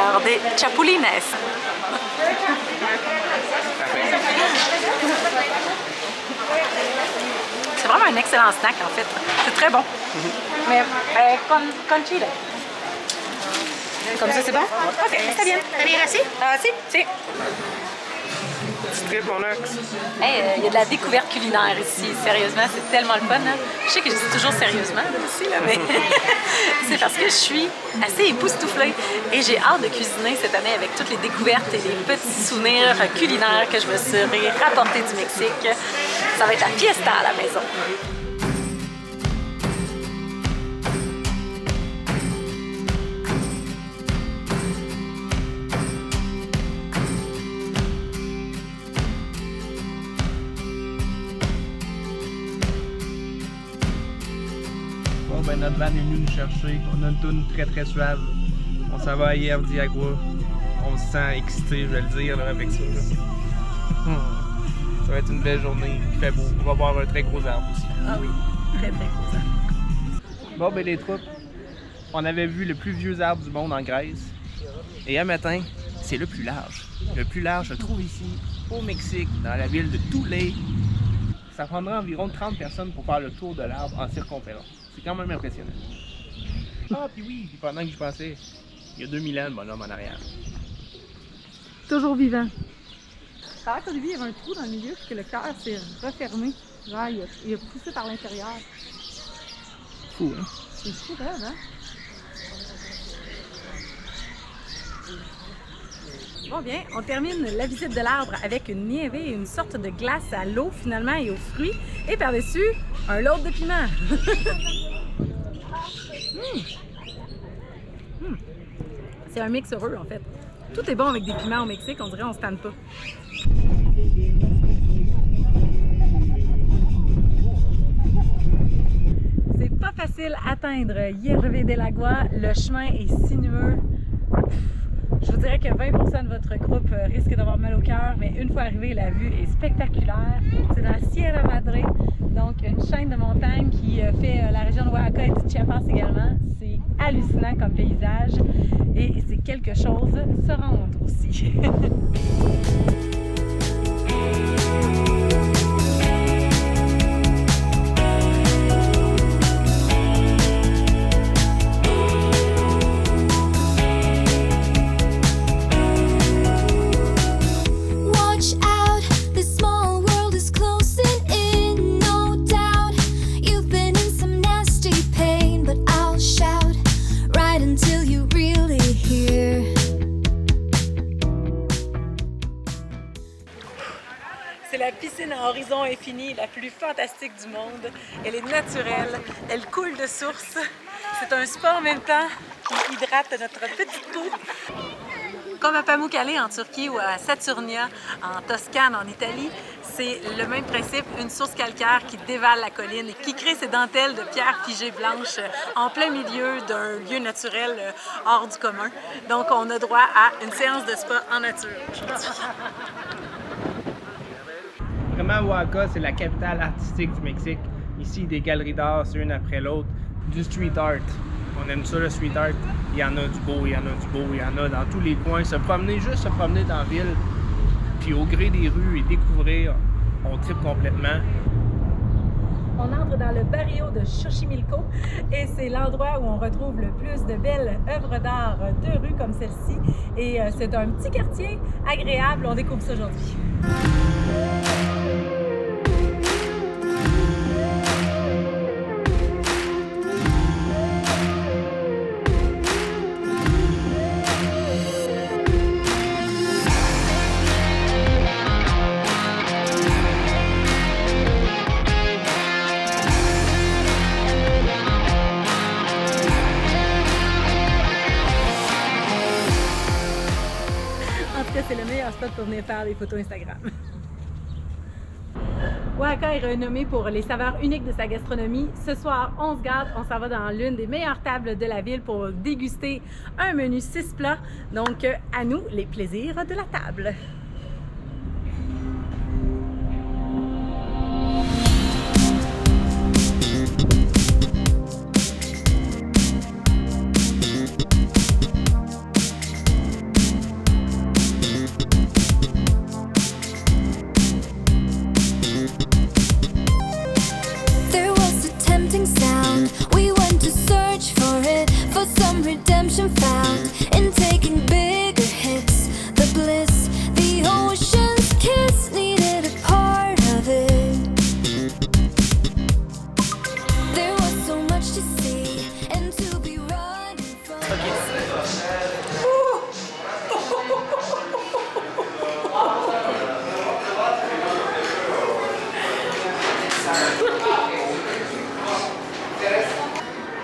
l'heure des chapulines. C'est vraiment un excellent snack en fait. C'est très bon. Mais con chile. Comme ça, c'est bon? Ok, está bien. ¿También así? Ah, si. Petit trip, mon ox. Hey, y a de la découverte culinaire ici. Sérieusement, c'est tellement le fun. Hein? Je sais que je dis toujours sérieusement ici, là, mais c'est parce que je suis assez époustouflée et j'ai hâte de cuisiner cette année avec toutes les découvertes et les petits souvenirs culinaires que je me serai rapportés du Mexique. Ça va être la fiesta à la maison. Bon, ben notre van est venu nous chercher. On a une toune très suave. On s'en va à Diagua. On se sent excité, je vais le dire, là, avec ça. Là. Ça va être une belle journée. Il fait beau. On va voir un très gros arbre aussi. Ah oui, très gros arbre. Bon, ben les troupes, on avait vu le plus vieux arbre du monde en Grèce. Et un matin, c'est le plus large. Le plus large se trouve ici, au Mexique, dans la ville de Tulé. Ça prendra environ 30 personnes pour faire le tour de l'arbre en circonférence. C'est quand même impressionnant. Ah, puis oui, puis pendant que j'y pensais, il y a 2000 ans, le bonhomme en arrière. Toujours vivant. Ça a l'air qu'au début, il y avait un trou dans le milieu puis que le cœur s'est refermé. Genre, il a poussé par l'intérieur. Fou, hein? C'est fou, hein? Bon bien, on termine la visite de l'arbre avec une nieve et une sorte de glace à l'eau finalement et aux fruits. Et par-dessus, un lot de piment. C'est un mix heureux en fait. Tout est bon avec des piments au Mexique, on dirait on se tanne pas. C'est pas facile à atteindre Hierve del Agua, le chemin est sinueux. Je vous dirais que 20% de votre groupe risque d'avoir mal au cœur, mais une fois arrivé, la vue est spectaculaire. C'est dans la Sierra Madre, donc une chaîne de montagnes qui fait la région de Oaxaca et de Chiapas également. C'est hallucinant comme paysage et c'est quelque chose se rendre aussi. C'est la piscine à horizon infini, la plus fantastique du monde. Elle est naturelle, elle coule de source. C'est un spa en même temps qui hydrate notre petite peau. Comme à Pamukkale en Turquie ou à Saturnia en Toscane en Italie, c'est le même principe, une source calcaire qui dévale la colline et qui crée ces dentelles de pierres figées blanches en plein milieu d'un lieu naturel hors du commun. Donc on a droit à une séance de spa en nature aujourd'hui. Vraiment, Oaxaca, c'est la capitale artistique du Mexique. Ici, des galeries d'art, c'est une après l'autre. Du street art. On aime ça, le street art. Il y en a du beau, il y en a du beau, il y en a dans tous les coins. Se promener dans la ville, puis au gré des rues et découvrir, on tripe complètement. On entre dans le barrio de Xochimilco et c'est l'endroit où on retrouve le plus de belles œuvres d'art de rue comme celle-ci. Et c'est un petit quartier agréable, on découvre ça aujourd'hui. C'est le meilleur spot pour venir faire des photos Instagram. Oaxaca est renommé pour les saveurs uniques de sa gastronomie. Ce soir, on se gâte, on s'en va dans l'une des meilleures tables de la ville pour déguster un menu 6 plats. Donc, à nous, les plaisirs de la table.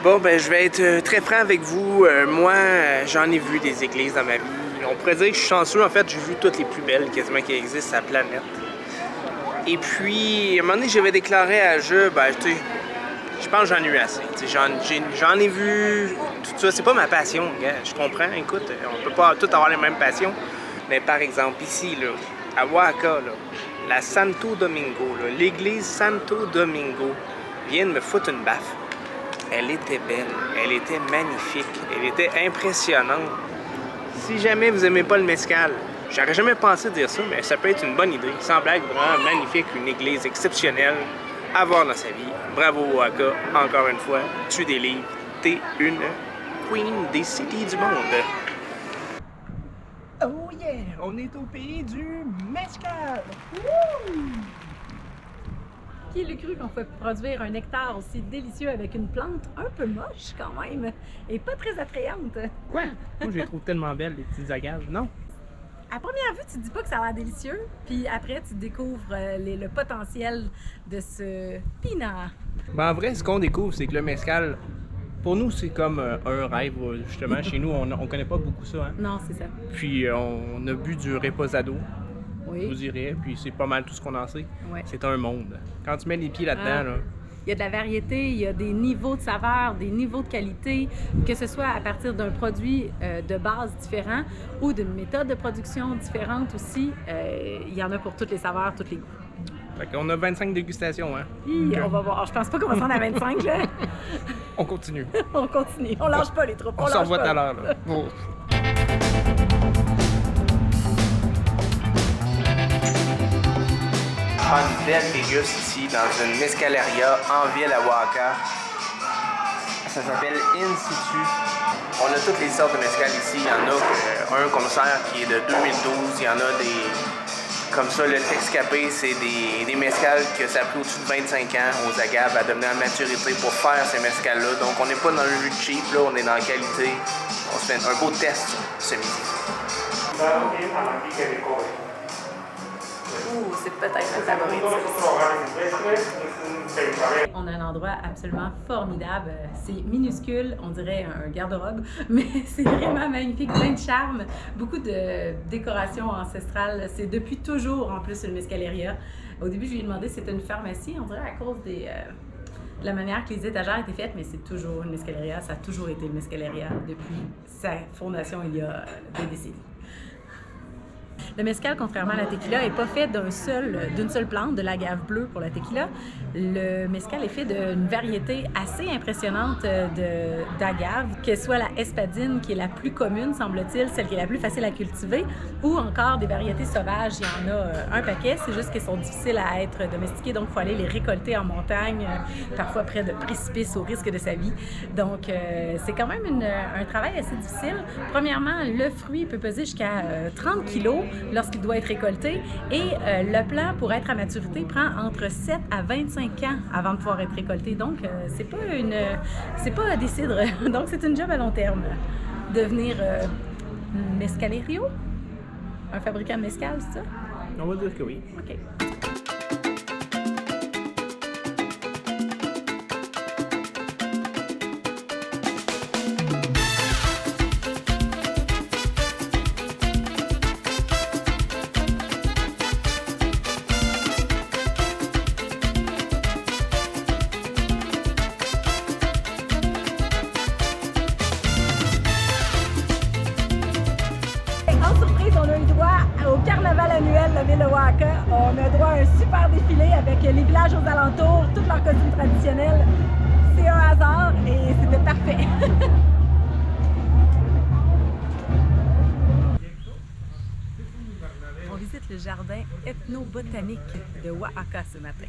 Bon, ben, je vais être très franc avec vous. Moi, j'en ai vu des églises dans ma vie. On pourrait dire que je suis chanceux. En fait, j'ai vu toutes les plus belles quasiment qui existent sur la planète. Et puis, à un moment donné, j'avais déclaré à jeu, ben, tu sais, je pense que j'en ai eu assez. J'en ai vu tout ça. C'est pas ma passion, gars. Je comprends. Écoute, on peut pas tous avoir les mêmes passions. Mais par exemple, ici, là, à Oaxaca, là, la Santo Domingo, l'église Santo Domingo, vient de me foutre une baffe. Elle était belle, elle était magnifique, elle était impressionnante. Si jamais vous aimez pas le mezcal, j'aurais jamais pensé dire ça, mais ça peut être une bonne idée. Sans blague, vraiment magnifique, une église exceptionnelle à voir dans sa vie. Bravo Oaxaca, encore une fois, tu délivres, t'es une queen des cités du monde. Oh yeah, on est au pays du mezcal! Woo! Qui l'eût cru qu'on peut produire un nectar aussi délicieux avec une plante un peu moche quand même et pas très attrayante? Quoi? Moi, je les trouve tellement belles, les petites agaves, non? À première vue, tu te dis pas que ça a l'air délicieux, puis après, tu découvres le potentiel de ce pinard. Ben, en vrai, ce qu'on découvre, c'est que le mezcal, pour nous, c'est comme un rêve, justement. Chez nous, on connaît pas beaucoup ça, hein? Non, c'est ça. Puis, on a bu du reposado. Oui. Je vous dirais, puis c'est pas mal tout ce qu'on en sait. Ouais. C'est un monde. Quand tu mets les pieds là-dedans, là, il y a de la variété, il y a des niveaux de saveur, des niveaux de qualité, que ce soit à partir d'un produit de base différent ou d'une méthode de production différente aussi. Il y en a pour toutes les saveurs, tous les goûts. fait qu'on a 25 dégustations, hein? On va voir. Je pense pas qu'on va s'en à 25, là. On continue. On continue. On lâche pas les troupes. On se revoit tout à l'heure, là. Oh. Une belle déguste ici dans une mescaleria en ville à Oaxaca. Ça s'appelle In Situ. On a toutes les sortes de mescal ici. Il y en a un qu'on sert qui est de 2012. Il y en a des comme ça. Le Texcapé, c'est des mescals que ça a pris au-dessus de 25 ans aux agaves à devenir à maturité pour faire ces mescals-là. Donc on n'est pas dans le jus cheap, là, on est dans la qualité. On se fait un beau test ce midi. Ouh, c'est peut-être ma favorite. On a un endroit absolument formidable. C'est minuscule, on dirait un garde-robe, mais c'est vraiment magnifique, plein de charme, beaucoup de décoration ancestrale. C'est depuis toujours en plus une mescaleria. Au début, je lui ai demandé si c'était une pharmacie, on dirait à cause de la manière que les étagères étaient faites, mais c'est toujours une mescaleria. Ça a toujours été une mescaleria depuis sa fondation il y a des décennies. Le mezcal, contrairement à la tequila, n'est pas fait d'une seule plante, de l'agave bleue pour la tequila. Le mezcal est fait d'une variété assez impressionnante d'agaves, que ce soit la espadine, qui est la plus commune, semble-t-il, celle qui est la plus facile à cultiver, ou encore des variétés sauvages. Il y en a un paquet, c'est juste qu'elles sont difficiles à être domestiquées, donc il faut aller les récolter en montagne, parfois près de précipices au risque de sa vie. Donc, c'est quand même un travail assez difficile. Premièrement, le fruit peut peser jusqu'à 30 kilos lorsqu'il doit être récolté et le plant, pour être à maturité, prend entre 7 à 25 ans avant de pouvoir être récolté. Donc, c'est pas des cidres. Donc, c'est une job à long terme. Devenir mescalerio, un fabricant de mescal, c'est ça? On va dire que oui. OK. On a eu droit au carnaval annuel de la ville de Oaxaca. On a droit à un super défilé avec les villages aux alentours, tous leurs costumes traditionnels. C'est un hasard et c'était parfait. On visite le jardin ethnobotanique de Oaxaca ce matin.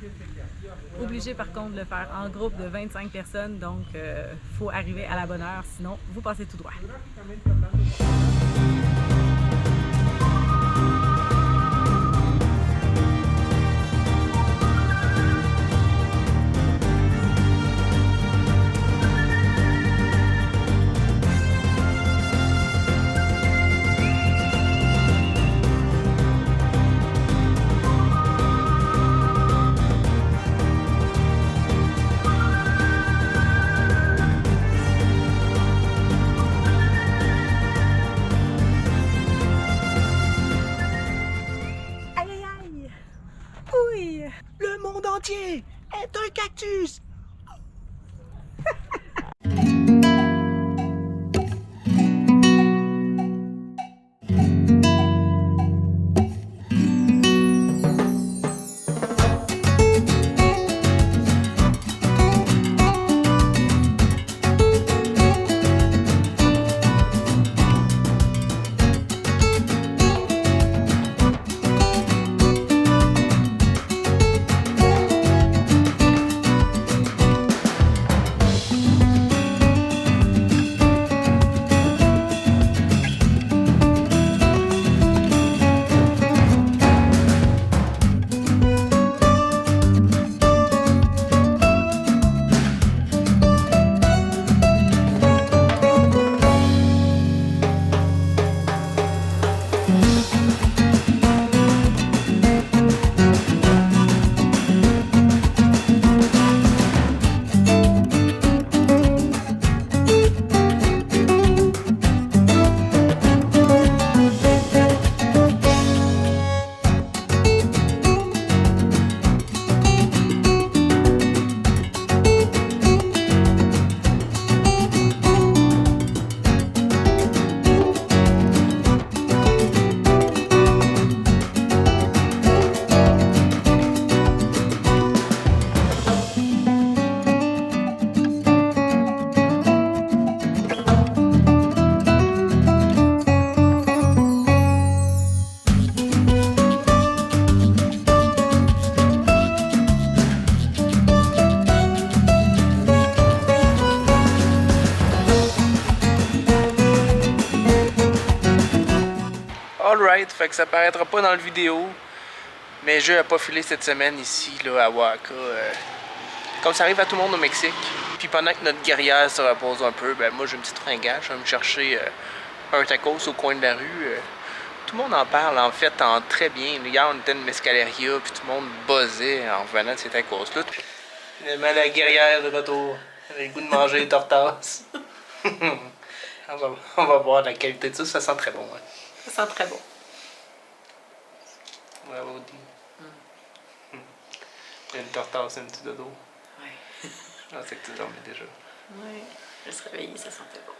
Obligé par contre de le faire en groupe de 25 personnes, donc faut arriver à la bonne heure, sinon vous passez tout droit. t'as un cactus! Alright, fait que ça paraîtra pas dans la vidéo, mais le jeu a pas filé cette semaine ici là, à Oaxaca, comme ça arrive à tout le monde au Mexique. Puis pendant que notre guerrière se repose un peu, ben moi j'ai une petite fringale, je vais me chercher un tacos au coin de la rue. Tout le monde en parle en fait très bien. Hier on était à une mescaleria, puis tout le monde buzzait en revenant de ces tacos-là. Finalement la guerrière de retour, avec le goût de manger les tortas. on va voir la qualité de ça, ça sent très bon. Hein. Ça sent très bon. Bravo, Dee. Une tortasse, un petit dodo. Ouais. Ah, c'est que tu dormais déjà. Ouais. Je me suis réveillée, ça sentait bon.